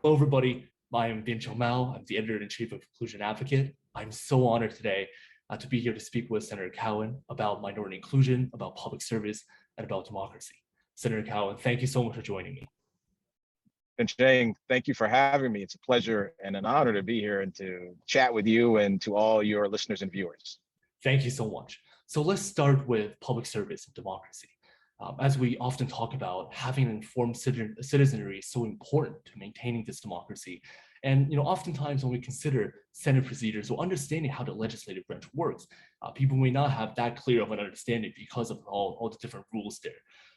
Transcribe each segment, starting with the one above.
Hello, everybody. I am Bincheng Mao. I'm the editor-in-chief of Inclusion Advocate. I'm so honored today to be here to speak with Senator Cowan about minority inclusion, about public service, and about democracy. Senator Cowan, thank you so much for joining me. Bincheng, thank you for having me. It's a pleasure and an honor to be here and to chat with you and to all your listeners and viewers. Thank you so much. So let's start with public service and democracy. As we often talk about, having an informed citizenry is so important to maintaining this democracy. And oftentimes when we consider Senate procedures or understanding how the legislative branch works, people may not have that clear of an understanding because of all the different rules there.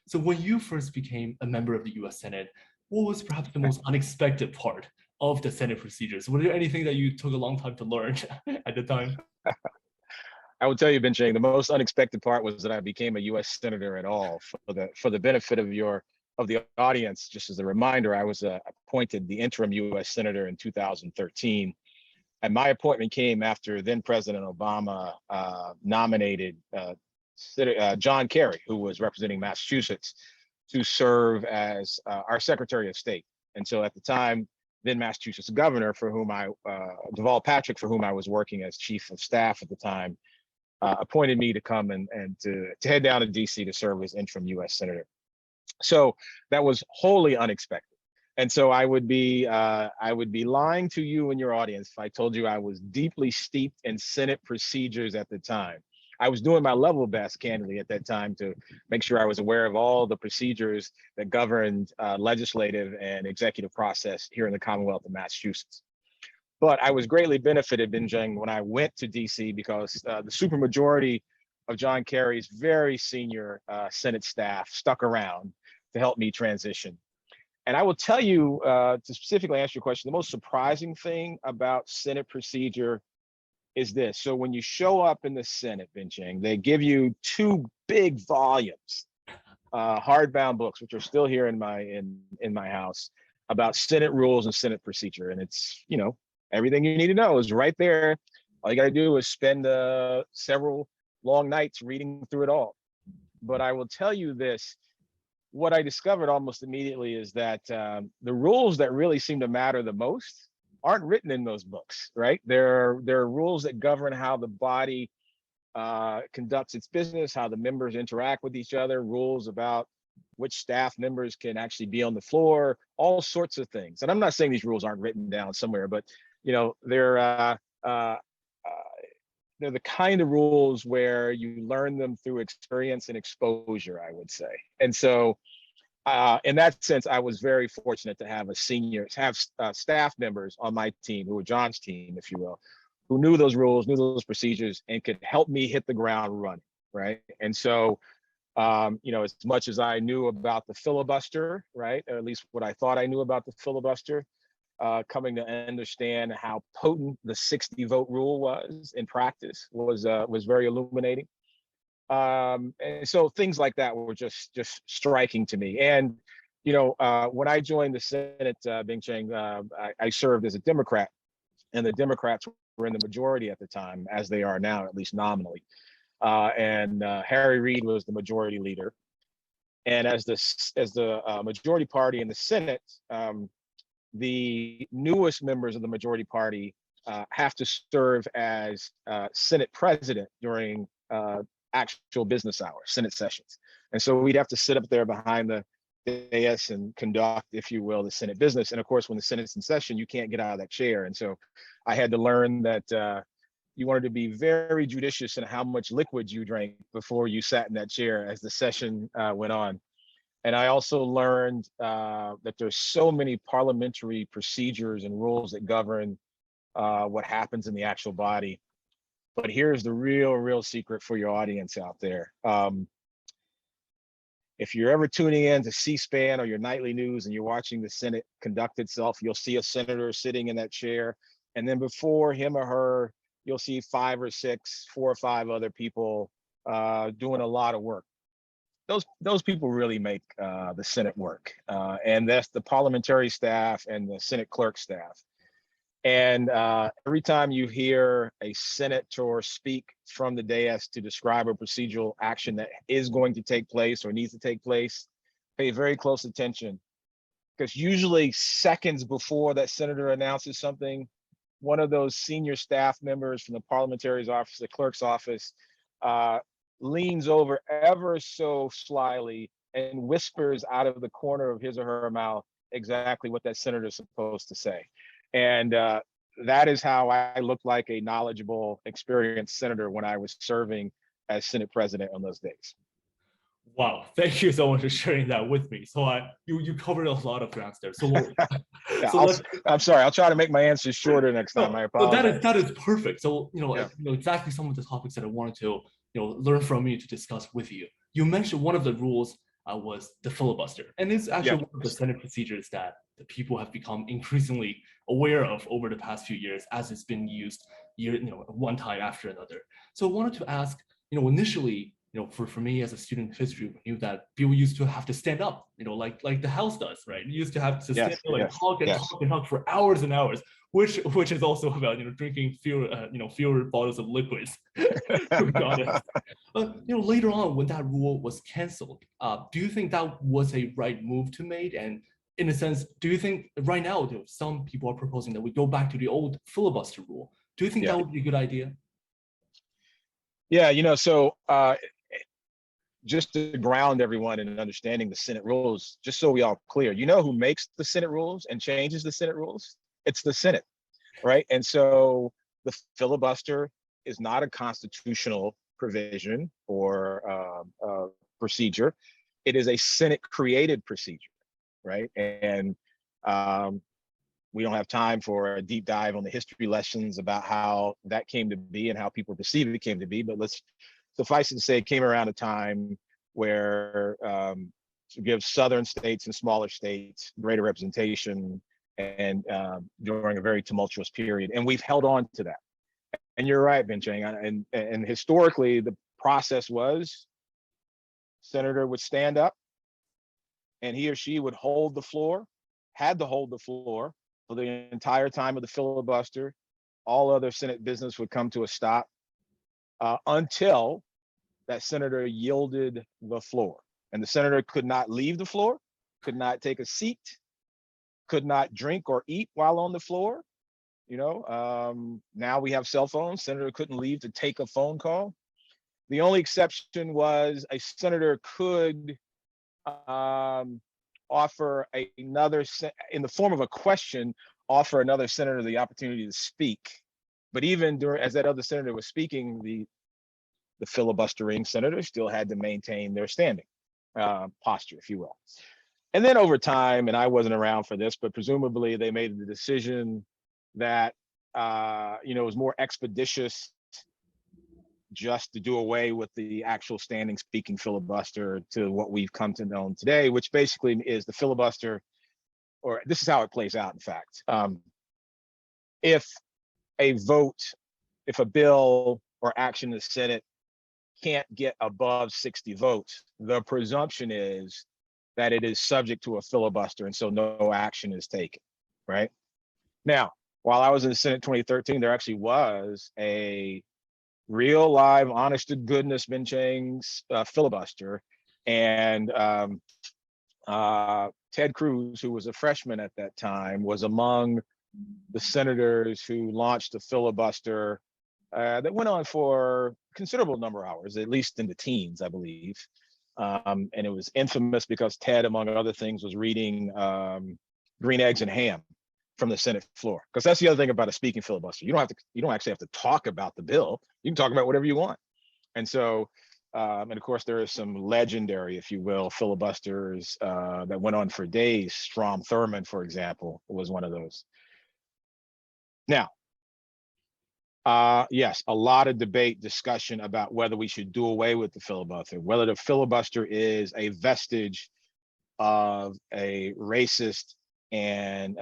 So when you first became a member of the US Senate, what was perhaps the most unexpected part of the Senate procedures? Was there anything that you took a long time to learn at the time? I will tell you, Bincheng, the most unexpected part was that I became a U.S. senator at all. For the benefit of the audience, just as a reminder, I was appointed the interim U.S. senator in 2013, and my appointment came after then President Obama nominated John Kerry, who was representing Massachusetts, to serve as our Secretary of State. And so at the time, then Massachusetts governor, Deval Patrick, for whom I was working as chief of staff at the time, appointed me to come and to head down to DC to serve as interim US Senator. So that was wholly unexpected. And so I would be lying to you and your audience if I told you I was deeply steeped in Senate procedures at the time. I was doing my level best, candidly, at that time to make sure I was aware of all the procedures that governed legislative and executive process here in the Commonwealth of Massachusetts. But I was greatly benefited, Bincheng, when I went to DC because the supermajority of John Kerry's very senior Senate staff stuck around to help me transition. And I will tell you, to specifically answer your question, the most surprising thing about Senate procedure is this. So when you show up in the Senate, Bincheng, they give you two big volumes, hardbound books, which are still here in my house, about Senate rules and Senate procedure. And it's, everything you need to know is right there. All you got to do is spend several long nights reading through it all. But I will tell you this, what I discovered almost immediately is that the rules that really seem to matter the most aren't written in those books, right? There are rules that govern how the body conducts its business, how the members interact with each other, rules about which staff members can actually be on the floor, all sorts of things. And I'm not saying these rules aren't written down somewhere, but they're the kind of rules where you learn them through experience and exposure, I would say. And so in that sense, I was very fortunate to have staff members on my team who were John's team, if you will, who knew those rules, knew those procedures, and could help me hit the ground running, right? And so, as much as I knew about the filibuster, right, or at least what I thought I knew about the filibuster, coming to understand how potent the 60-vote rule was in practice was very illuminating. And so things like that were just striking to me. And when I joined the Senate, Bincheng, I served as a Democrat, and the Democrats were in the majority at the time, as they are now, at least nominally. And Harry Reid was the majority leader. And as the majority party in the Senate, the newest members of the majority party have to serve as Senate president during actual business hours, Senate sessions. And so we'd have to sit up there behind the dais and conduct, if you will, the Senate business. And of course, when the Senate's in session, you can't get out of that chair. And so I had to learn that you wanted to be very judicious in how much liquid you drank before you sat in that chair as the session went on. And I also learned that there's so many parliamentary procedures and rules that govern what happens in the actual body. But here's the real secret for your audience out there. If you're ever tuning in to C-SPAN or your nightly news and you're watching the Senate conduct itself, you'll see a senator sitting in that chair. And then before him or her, you'll see 4 or 5 other people doing a lot of work. Those people really make the Senate work. And that's the parliamentary staff and the Senate clerk staff. And every time you hear a senator speak from the dais to describe a procedural action that is going to take place or needs to take place, pay very close attention because usually seconds before that senator announces something, one of those senior staff members from the parliamentary's office, the clerk's office, leans over ever so slyly and whispers out of the corner of his or her mouth exactly what that senator is supposed to say. And that is how I looked like a knowledgeable, experienced senator when I was serving as Senate president on those days. Wow, thank you so much for sharing that with me. So you covered a lot of ground there. So Yeah, so I'm sorry. I'll try to make my answers shorter next time. I no, apologize. that is perfect. So Yeah. exactly some of the topics that I wanted to learn from you to discuss with you. You mentioned one of the rules was the filibuster, and it's actually one of the Yes. Senate procedures that the people have become increasingly aware of over the past few years, as it's been used one time after another. So I wanted to ask, initially, for me as a student of history, we knew that people used to have to stand up, like the House does, right? You used to have to stand Yes. there, like Yes. talk and Yes. talk and talk for hours and hours, which is also about drinking fewer bottles of liquids. To be honest, later on when that rule was canceled, do you think that was a right move to make? And in a sense, do you think right now some people are proposing that we go back to the old filibuster rule? Do you think Yeah. that would be a good idea? Yeah. So just to ground everyone in understanding the Senate rules, just so we all clear, who makes the Senate rules and changes the Senate rules? It's the Senate, right? And so the filibuster is not a constitutional provision or procedure. It is a Senate created procedure, right? And we don't have time for a deep dive on the history lessons about how that came to be and how people perceive it came to be, but let's suffice it to say it came around a time where to give southern states and smaller states greater representation and during a very tumultuous period. And we've held on to that. And you're right, Bincheng. And historically, the process was senator would stand up and he or she would hold the floor, had to hold the floor for the entire time of the filibuster. All other Senate business would come to a stop until that senator yielded the floor. And the senator could not leave the floor, could not take a seat, could not drink or eat while on the floor. Now we have cell phones. Senator couldn't leave to take a phone call. The only exception was a senator could offer another, in the form of a question, offer another senator the opportunity to speak. But even as that other senator was speaking, the filibustering senator still had to maintain their standing posture, if you will. And then over time, and I wasn't around for this, but presumably they made the decision that it was more expeditious just to do away with the actual standing speaking filibuster to what we've come to know today, which basically is the filibuster, or this is how it plays out, in fact. If a bill or action in the Senate can't get above 60 votes, the presumption is that it is subject to a filibuster, and so no action is taken, right? Now, while I was in the Senate 2013, there actually was a real live, honest to goodness Bincheng's filibuster, and Ted Cruz, who was a freshman at that time, was among the senators who launched a filibuster that went on for a considerable number of hours, at least in the teens, I believe. And it was infamous because Ted, among other things, was reading Green Eggs and Ham from the Senate floor. Because that's the other thing about a speaking filibuster. You don't actually have to talk about the bill. You can talk about whatever you want. And so, and of course, there is some legendary, if you will, filibusters that went on for days. Strom Thurmond, for example, was one of those. Now, yes, a lot of debate, discussion about whether we should do away with the filibuster, whether the filibuster is a vestige of a racist and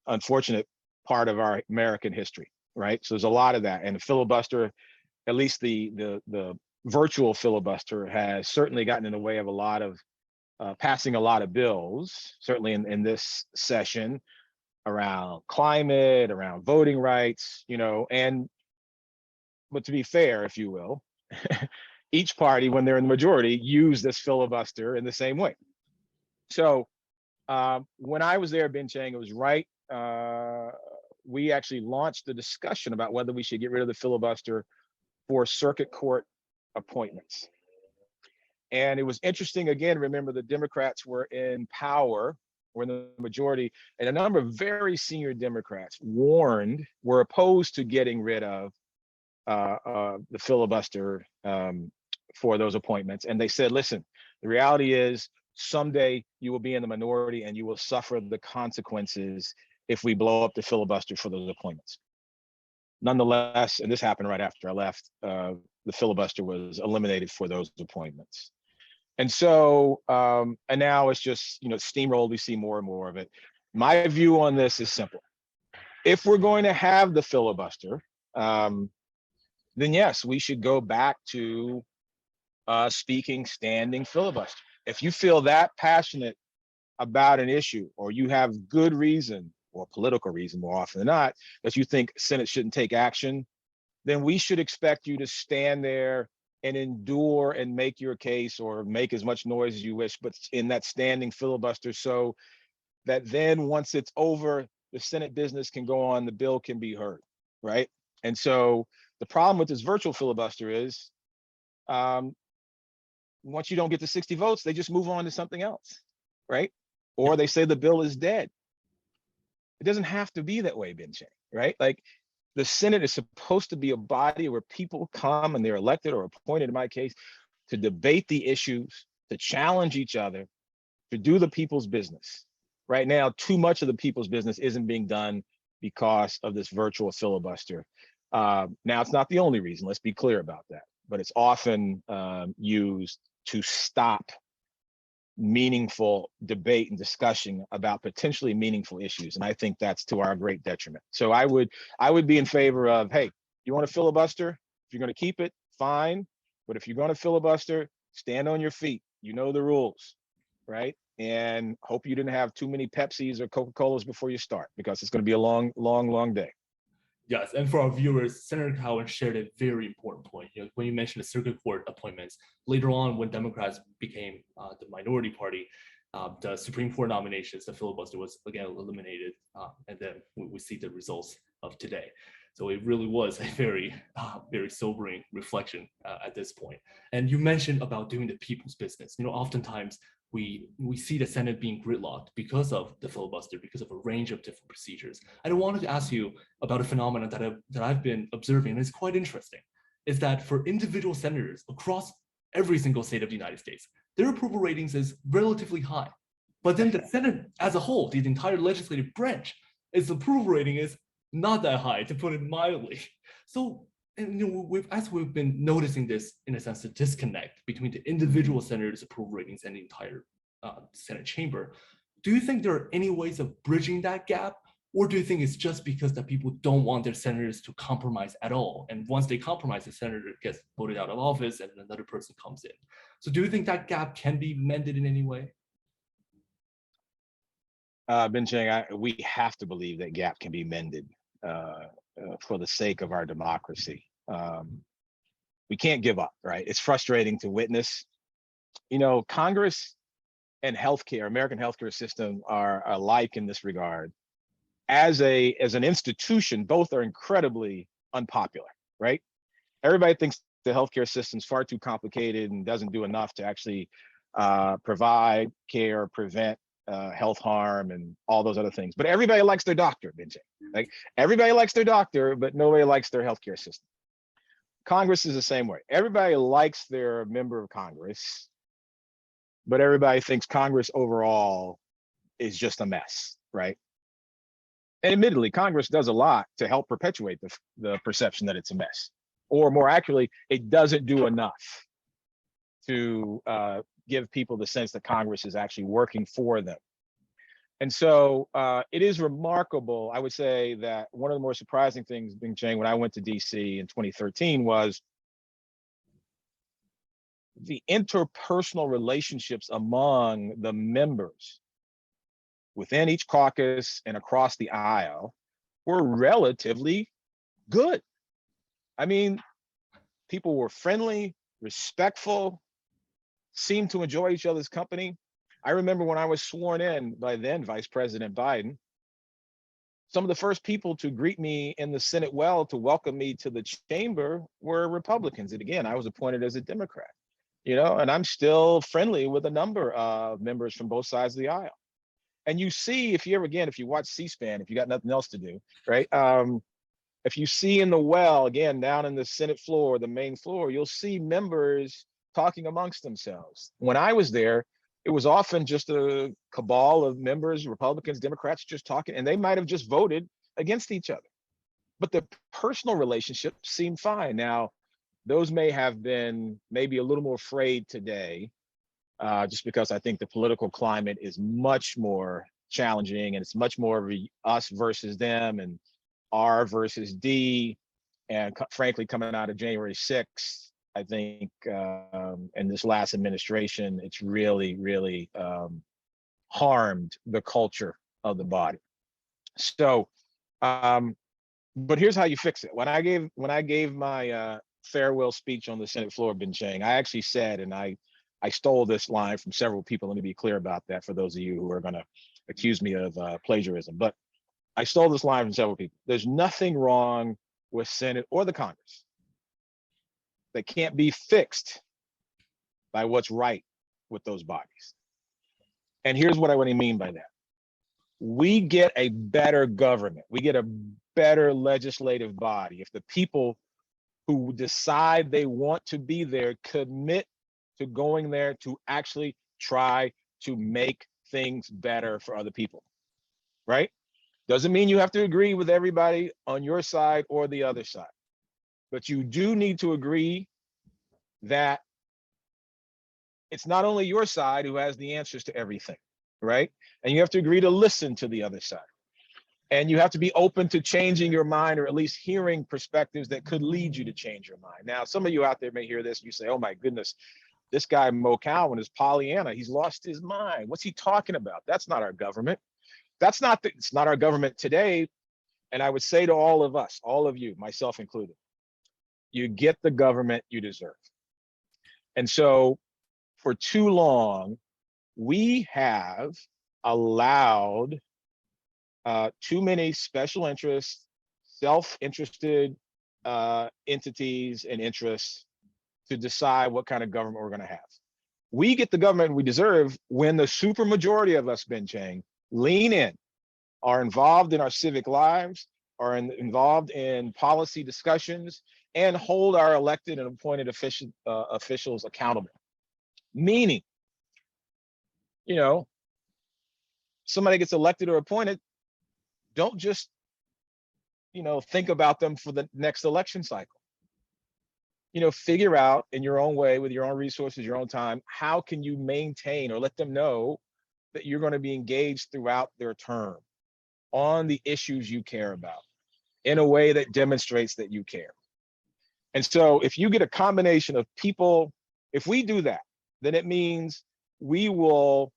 unfortunate part of our American history, right? So there's a lot of that, and the filibuster, at least the virtual filibuster, has certainly gotten in the way of a lot of passing a lot of bills, certainly in this session, around climate, around voting rights, but to be fair, if you will, each party, when they're in the majority, use this filibuster in the same way. So When I was there, Bincheng, it was right. We actually launched the discussion about whether we should get rid of the filibuster for circuit court appointments. And it was interesting, again, remember the Democrats were in power, were in the majority, and a number of very senior Democrats were opposed to getting rid of the filibuster for those appointments. And they said, listen, the reality is someday you will be in the minority and you will suffer the consequences if we blow up the filibuster for those appointments. Nonetheless, and this happened right after I left, the filibuster was eliminated for those appointments. And so, and now it's just, steamrolled, we see more and more of it. My view on this is simple. If we're going to have the filibuster, then yes, we should go back to speaking standing filibuster. If you feel that passionate about an issue, or you have good reason or political reason more often than not, that you think Senate shouldn't take action, then we should expect you to stand there and endure and make your case, or make as much noise as you wish, but in that standing filibuster, so that then once it's over, the Senate business can go on, the bill can be heard, right? And so the problem with this virtual filibuster is, once you don't get the 60 votes, they just move on to something else, right? Or they say the bill is dead. It doesn't have to be that way, Bincheng, right? Like, the Senate is supposed to be a body where people come and they're elected or appointed, in my case, to debate the issues, to challenge each other, to do the people's business. Right now, too much of the people's business isn't being done because of this virtual filibuster. Now, it's not the only reason, let's be clear about that, but it's often used to stop meaningful debate and discussion about potentially meaningful issues. And I think that's to our great detriment. So I would be in favor of, hey, you want to filibuster? If you're going to keep it, fine. But if you're going to filibuster, stand on your feet. You know the rules, right? And hope you didn't have too many Pepsis or Coca-Colas before you start, because it's going to be a long, long, long day. Yes, and for our viewers, Senator Cowan shared a very important point. When you mentioned the circuit court appointments, later on when Democrats became the minority party, the Supreme Court nominations, the filibuster was again eliminated, and then we see the results of today. So it really was a very, very sobering reflection at this point. And you mentioned about doing the people's business. Oftentimes we see the Senate being gridlocked because of the filibuster, because of a range of different procedures. And I wanted to ask you about a phenomenon that I've been observing, and it's quite interesting, is that for individual senators across every single state of the United States, their approval ratings is relatively high. But then the Senate as a whole, the entire legislative branch, its approval rating is not that high, to put it mildly. So, as we've been noticing this, in a sense, the disconnect between the individual senators' approval ratings and the entire Senate chamber, do you think there are any ways of bridging that gap? Or do you think it's just because that people don't want their senators to compromise at all? And once they compromise, the senator gets voted out of office and another person comes in. So do you think that gap can be mended in any way? Bincheng, we have to believe that gap can be mended for the sake of our democracy. We can't give up, right? It's frustrating to witness. Congress and healthcare, American healthcare system, are alike in this regard. As an institution, both are incredibly unpopular, right? Everybody thinks the healthcare system is far too complicated and doesn't do enough to actually provide care, prevent health harm, and all those other things. But everybody likes their doctor, Bincheng. Like, everybody likes their doctor, but nobody likes their healthcare system. Congress is the same way. Everybody likes their member of Congress, but everybody thinks Congress overall is just a mess, right? And admittedly, Congress does a lot to help perpetuate the perception that it's a mess. Or more accurately, it doesn't do enough to give people the sense that Congress is actually working for them. And so it is remarkable. I would say that one of the more surprising things, Bincheng, when I went to DC in 2013 was the interpersonal relationships among the members within each caucus and across the aisle were relatively good. I mean, people were friendly, respectful, seemed to enjoy each other's company. I remember when I was sworn in by then Vice President Biden, some of the first people to greet me in the Senate well to welcome me to the chamber were Republicans. And again, I was appointed as a Democrat, and I'm still friendly with a number of members from both sides of the aisle. And you see, if you watch C-SPAN, if you got nothing else to do, right? If you see in the well, again, down in the Senate floor, the main floor, you'll see members talking amongst themselves. When I was there, it was often just a cabal of members, Republicans, Democrats, just talking, and they might have just voted against each other. But the personal relationships seemed fine. Now, those may have been maybe a little more frayed today, just because I think the political climate is much more challenging, and it's much more of a us versus them and R versus D. And frankly, coming out of January 6th, I think in this last administration, it's really, really harmed the culture of the body. So, but here's how you fix it. When I gave my farewell speech on the Senate floor, Bincheng, I actually said, and I stole this line from several people. Let me be clear about that for those of you who are going to accuse me of plagiarism. But I stole this line from several people. There's nothing wrong with Senate or the Congress. They can't be fixed by what's right with those bodies. And here's what I really mean by that. We get a better government. We get a better legislative body if the people who decide they want to be there commit to going there to actually try to make things better for other people, right? Doesn't mean you have to agree with everybody on your side or the other side, but you do need to agree that it's not only your side who has the answers to everything, right? And you have to agree to listen to the other side. And you have to be open to changing your mind, or at least hearing perspectives that could lead you to change your mind. Now, some of you out there may hear this and you say, oh my goodness, this guy Mo Cowan is Pollyanna. He's lost his mind. What's he talking about? That's not our government. It's not our government today. And I would say to all of us, all of you, myself included, you get the government you deserve. And so for too long, we have allowed too many special interests, self-interested entities and interests to decide what kind of government we're going to have. We get the government we deserve when the supermajority of us, Bincheng, lean in, are involved in our civic lives, are involved in policy discussions, and hold our elected and appointed officials accountable. Meaning, somebody gets elected or appointed, don't just, think about them for the next election cycle. Figure out in your own way, with your own resources, your own time, how can you maintain or let them know that you're going to be engaged throughout their term on the issues you care about in a way that demonstrates that you care. And so if you get a combination of people, if we do that, then it means we will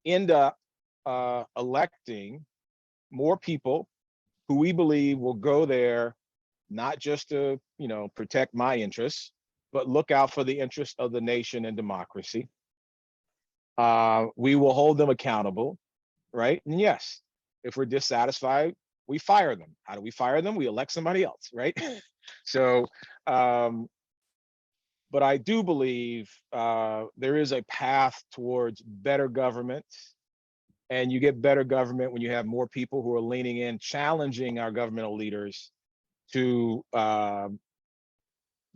end up electing more people who we believe will go there not just to, protect my interests, but look out for the interests of the nation and democracy. We will hold them accountable, right? And yes, if we're dissatisfied, we fire them. How do we fire them? We elect somebody else, right? So, but I do believe there is a path towards better government. And you get better government when you have more people who are leaning in, challenging our governmental leaders to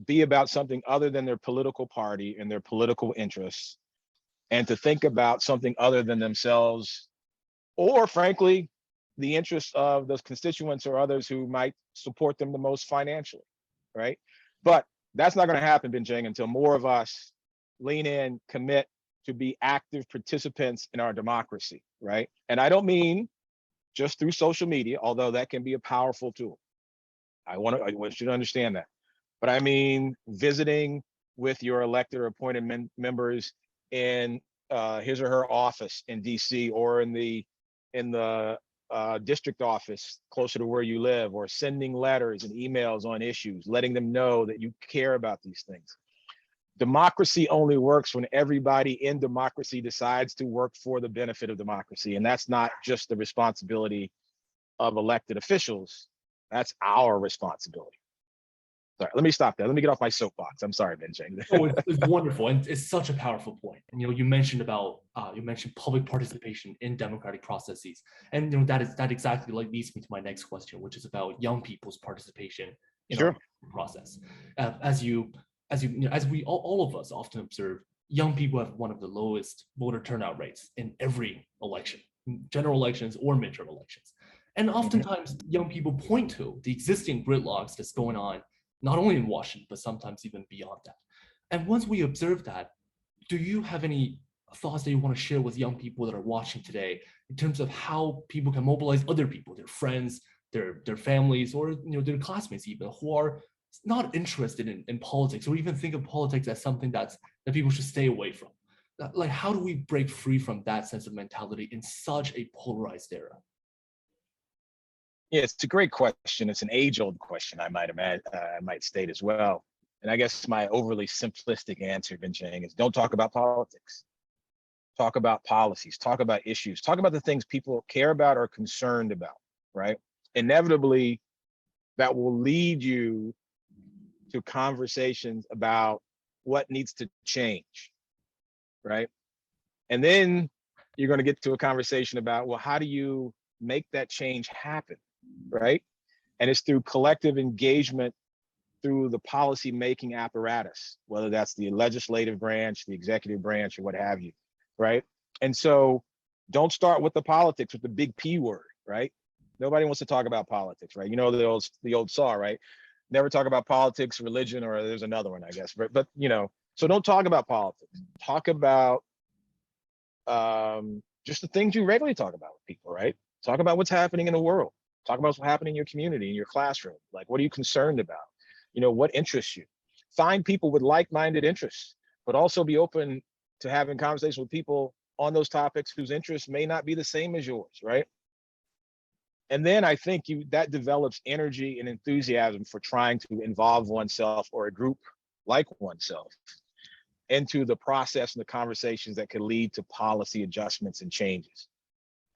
be about something other than their political party and their political interests, and to think about something other than themselves, or frankly, the interests of those constituents or others who might support them the most financially, right? But that's not going to happen, Bincheng, until more of us lean in, commit to be active participants in our democracy, right? And I don't mean just through social media, although that can be a powerful tool. I want you to understand that. But I mean visiting with your elected or appointed members in his or her office in DC, or in the district office closer to where you live, or sending letters and emails on issues, letting them know that you care about these things. democracy only works when everybody in democracy decides to work for the benefit of democracy. And that's not just the responsibility of elected officials, that's our responsibility. Sorry, let me stop there. Let me get off my soapbox. I'm sorry, Bincheng. Oh, it's wonderful, and it's such a powerful point. And you mentioned about you mentioned public participation in democratic processes, and that exactly like leads me to my next question, which is about young people's participation in Sure. our process. As we all of us often observe, young people have one of the lowest voter turnout rates in every election, general elections or midterm elections. And oftentimes, young people point to the existing gridlocks that's going on, not only in Washington, but sometimes even beyond that. And once we observe that, do you have any thoughts that you want to share with young people that are watching today in terms of how people can mobilize other people, their friends, their families, or their classmates even, who are not interested in politics, or even think of politics as something that people should stay away from? Like, how do we break free from that sense of mentality in such a polarized era? Yeah, it's a great question. It's an age-old question, I might state as well. And I guess my overly simplistic answer, Bincheng, is don't talk about politics. Talk about policies, talk about issues, talk about the things people care about or concerned about, right? Inevitably, that will lead you to conversations about what needs to change, right? And then you're going to get to a conversation about, well, how do you make that change happen, right? And it's through collective engagement through the policy making apparatus, whether that's the legislative branch, the executive branch, or what have you, right? And so don't start with the politics, with the big P word, right? Nobody wants to talk about politics, right? You know the old saw, right? Never talk about politics, religion, or there's another one, I guess. But so don't talk about politics. Talk about just the things you regularly talk about with people, right? Talk about what's happening in the world. Talk about what's happening in your community, in your classroom. Like, what are you concerned about? What interests you? Find people with like-minded interests, but also be open to having conversations with people on those topics whose interests may not be the same as yours, right? And then I think that develops energy and enthusiasm for trying to involve oneself or a group like oneself into the process and the conversations that could lead to policy adjustments and changes.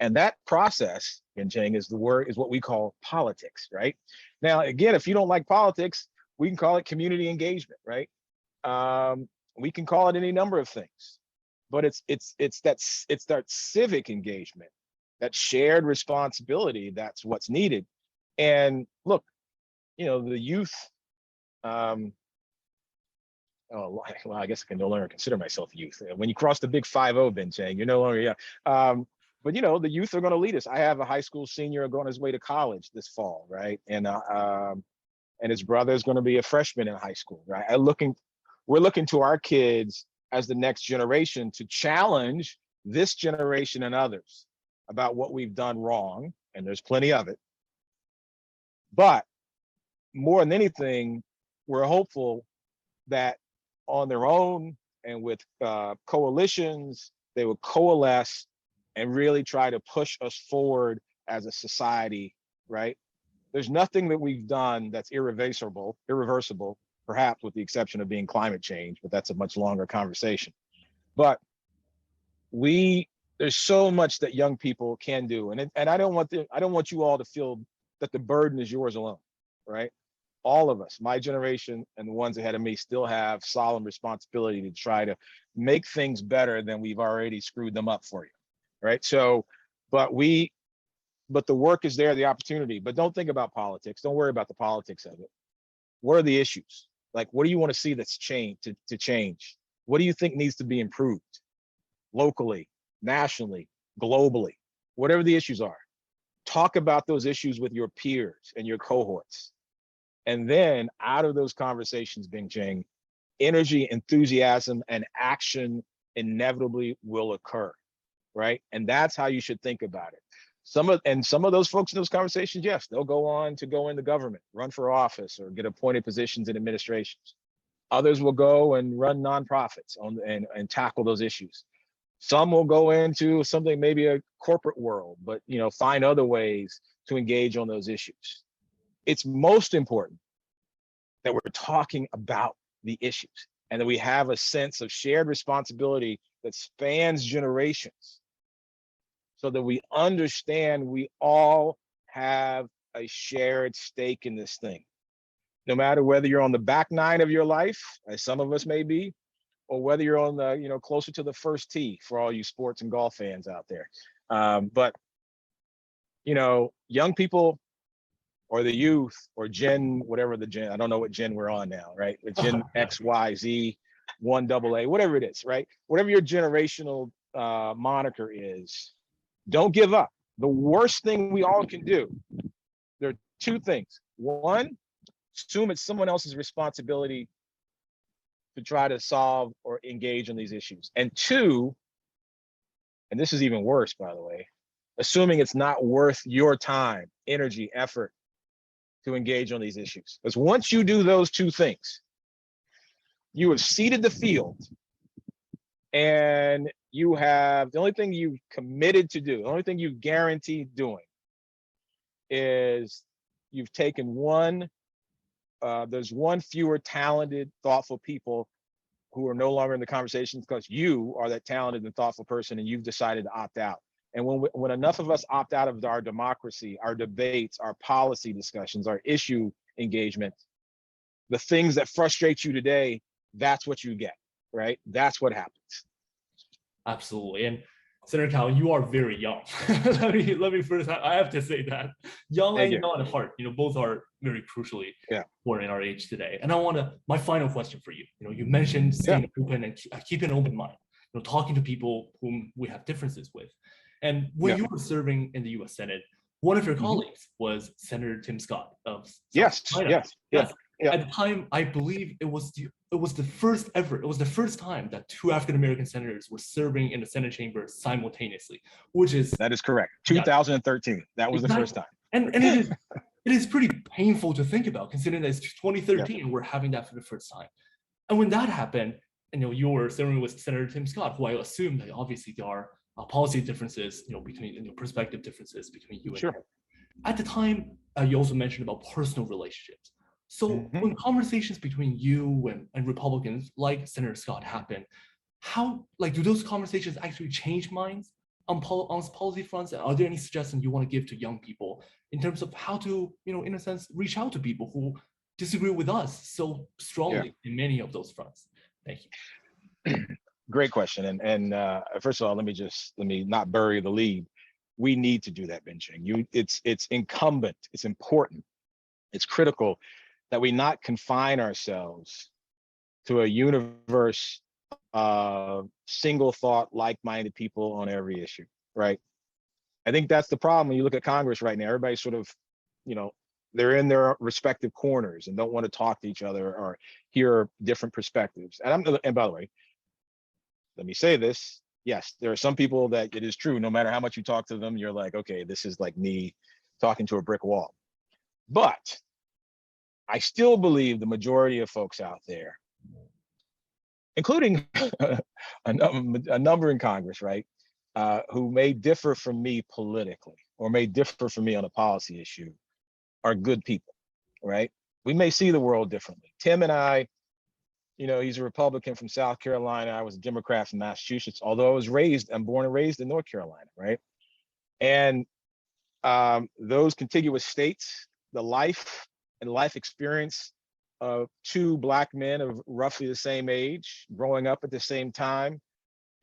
And that process, Bincheng, is what we call politics, right? Now, again, if you don't like politics, we can call it community engagement, right? We can call it any number of things, but it's that civic engagement, that shared responsibility. That's what's needed. And look, the youth. Oh, well, I guess I can no longer consider myself youth. When you cross the big 5-0, Bincheng, you're no longer, yeah. But the youth are going to lead us. I have a high school senior going his way to college this fall, right? And his brother is going to be a freshman in high school, right? We're looking to our kids as the next generation to challenge this generation and others about what we've done wrong, and there's plenty of it. But more than anything, we're hopeful that on their own and with coalitions, they would coalesce and really try to push us forward as a society, right? There's nothing that we've done that's irreversible, perhaps with the exception of being climate change, but that's a much longer conversation. But there's so much that young people can do. And I don't want you all to feel that the burden is yours alone, right? All of us, my generation and the ones ahead of me, still have solemn responsibility to try to make things better than we've already screwed them up for you, right? So, but the work is there, the opportunity, but don't think about politics. Don't worry about the politics of it. What are the issues? Like, what do you want to see that's changed to change? What do you think needs to be improved locally, nationally, globally, whatever the issues are? Talk about those issues with your peers and your cohorts. And then out of those conversations, Bincheng, energy, enthusiasm, and action inevitably will occur, right? And that's how you should think about it. Some of those folks in those conversations, yes, they'll go on to go into government, run for office, or get appointed positions in administrations. Others will go and run nonprofits and tackle those issues. Some will go into something, maybe a corporate world, but find other ways to engage on those issues. It's most important that we're talking about the issues. and that we have a sense of shared responsibility that spans generations, so that we understand we all have a shared stake in this thing. No matter whether you're on the back nine of your life, as some of us may be, or whether you're on the, closer to the first tee for all you sports and golf fans out there. But, young people or the youth or Gen, whatever the Gen, I don't know what Gen we're on now, right? It's Gen X, Y, Z, 1AA, whatever it is, right? Whatever your generational moniker is, don't give up. The worst thing we all can do, there are two things. One, assume it's someone else's responsibility to try to solve or engage in these issues. And two, and this is even worse, by the way, assuming it's not worth your time, energy, effort to engage on these issues. Because once you do those two things, you have seeded the field, and you have, the only thing you've committed to do, the only thing you've guaranteed doing is you've taken there's one fewer talented, thoughtful people who are no longer in the conversation because you are that talented and thoughtful person and you've decided to opt out. And when enough of us opt out of our democracy, our debates, our policy discussions, our issue engagement, the things that frustrate you today, that's what you get, right? That's what happens. Absolutely. And Senator Cowan, you are very young. let me first, I have to say that. Young and young at heart, both are very crucially important in our age today. And my final question for you, you mentioned staying open and keeping an open mind, talking to people whom we have differences with. And when you were serving in the US Senate, one of your colleagues was Senator Tim Scott of South Carolina. Yes. At the time, I believe it was the first time that two African-American senators were serving in the Senate chamber simultaneously, that is correct. 2013. That was the first time. And it is pretty painful to think about, considering that it's 2013 and we're having that for the first time. And when that happened, you were serving with Senator Tim Scott, who I assume that obviously there are policy differences, between perspective differences between you and him. At the time, you also mentioned about personal relationships. So when conversations between you and Republicans like Senator Scott happen, how do those conversations actually change minds on policy fronts? Are there any suggestions you want to give to young people in terms of how to, in a sense, reach out to people who disagree with us so strongly in many of those fronts? Thank you. Great question. And first of all, let me not bury the lead. We need to do that, Bincheng. It's incumbent, it's important, it's critical that we not confine ourselves to a universe of single thought, like-minded people on every issue, right? I think that's the problem when you look at Congress right now. Everybody's sort of, they're in their respective corners and don't want to talk to each other or hear different perspectives. And by the way, let me say this. Yes, there are some people that it is true, no matter how much you talk to them, you're like, okay, this is like me talking to a brick wall. But I still believe the majority of folks out there, including a number in Congress, right, who may differ from me politically or may differ from me on a policy issue, are good people, right? We may see the world differently. Tim and I, he's a Republican from South Carolina. I was a Democrat from Massachusetts, although I'm born and raised in North Carolina, right? And those contiguous states, the life experience of two Black men of roughly the same age, growing up at the same time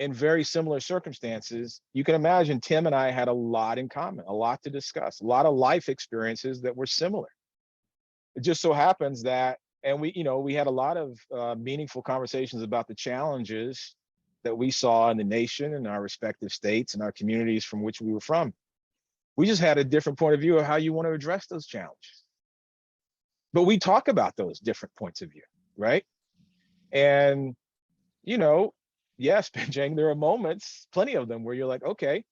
in very similar circumstances, you can imagine Tim and I had a lot in common, a lot to discuss, a lot of life experiences that were similar. It just so happens that, and we had a lot of meaningful conversations about the challenges that we saw in the nation and our respective states and our communities from which we were from. We just had a different point of view of how you want to address those challenges. But we talk about those different points of view, right? And, yes, Bincheng, there are moments, plenty of them, where you're like, okay,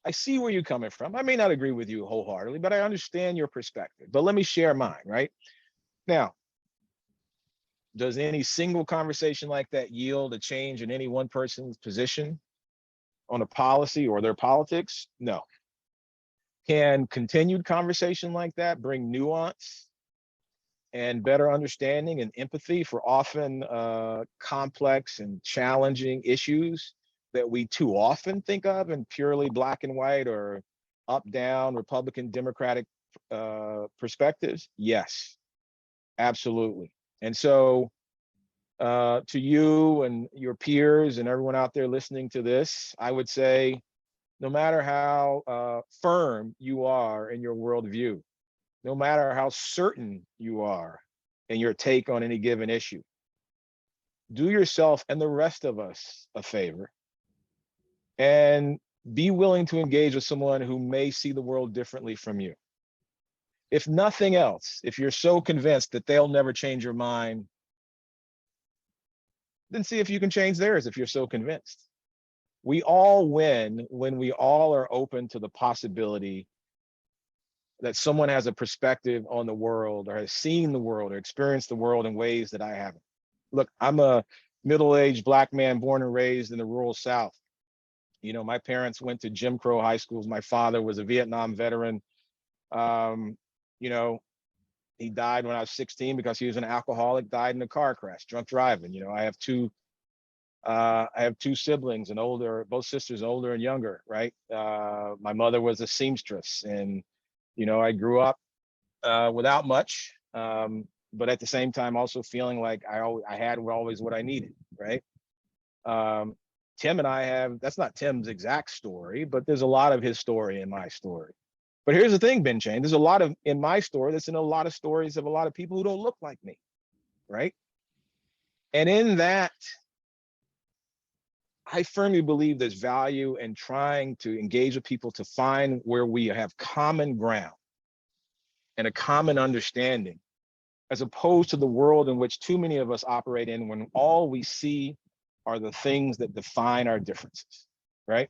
I see where you're coming from. I may not agree with you wholeheartedly, but I understand your perspective. But let me share mine, right? Now, does any single conversation like that yield a change in any one person's position on a policy or their politics? No. Can continued conversation like that bring nuance and better understanding and empathy for often complex and challenging issues that we too often think of in purely black and white or up, down, Republican, Democratic perspectives? Yes, absolutely. And so to you and your peers and everyone out there listening to this, I would say, no matter how firm you are in your worldview, no matter how certain you are in your take on any given issue, do yourself and the rest of us a favor and be willing to engage with someone who may see the world differently from you. If nothing else, if you're so convinced that they'll never change your mind, then see if you can change theirs if you're so convinced. We all win when we all are open to the possibility that someone has a perspective on the world or has seen the world or experienced the world in ways that I haven't. Look, I'm a middle-aged black man born and raised in the rural South. You know, my parents went to Jim Crow high schools. My father was a Vietnam veteran. You know, he died when I was 16 because he was an alcoholic, died in a car crash, drunk driving. You know, I have two siblings, and older, both sisters, older and younger, right? My mother was a seamstress, and you know, I grew up without much, but at the same time also feeling like I had always what I needed, right? Tim and I have, that's not Tim's exact story, but there's a lot of his story in my story. But here's the thing, Bincheng, there's a lot of in my story that's in a lot of stories of a lot of people who don't look like me, right? And in that, I firmly believe there's value in trying to engage with people to find where we have common ground and a common understanding, as opposed to the world in which too many of us operate in when all we see are the things that define our differences, right?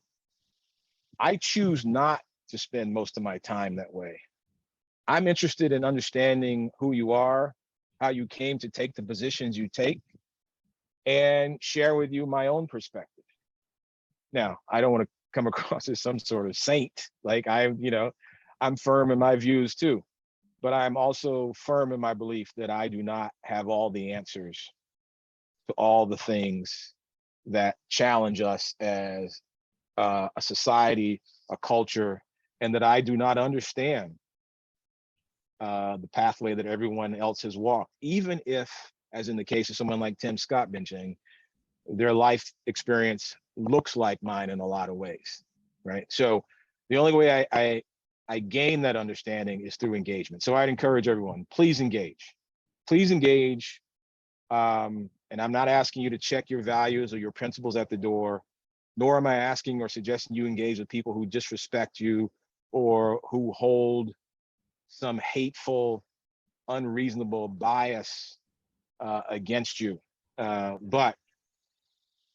I choose not to spend most of my time that way. I'm interested in understanding who you are, how you came to take the positions you take, and share with you my own perspective. Now, I don't want to come across as some sort of saint. Like I'm firm in my views too, but I'm also firm in my belief that I do not have all the answers to all the things that challenge us as a society, a culture, and that I do not understand the pathway that everyone else has walked, even if, as in the case of someone like Tim Scott Bincheng, their life experience looks like mine in a lot of ways, right? So the only way I gain that understanding is through engagement. So I'd encourage everyone, please engage. Please engage. And I'm not asking you to check your values or your principles at the door, nor am I asking or suggesting you engage with people who disrespect you or who hold some hateful, unreasonable bias against you. But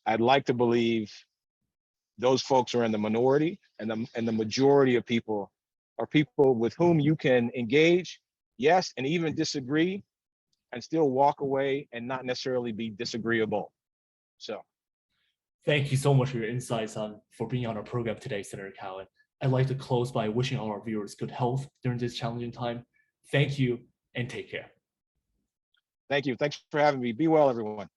I'd like to believe those folks are in the minority, and the majority of people are people with whom you can engage, yes, and even disagree, and still walk away and not necessarily be disagreeable. So Thank you so much for your insights for being on our program today, Senator Cowan. I'd like to close by wishing all our viewers good health during this challenging time. Thank you and take care. thank you. Thanks for having me. Be well, everyone.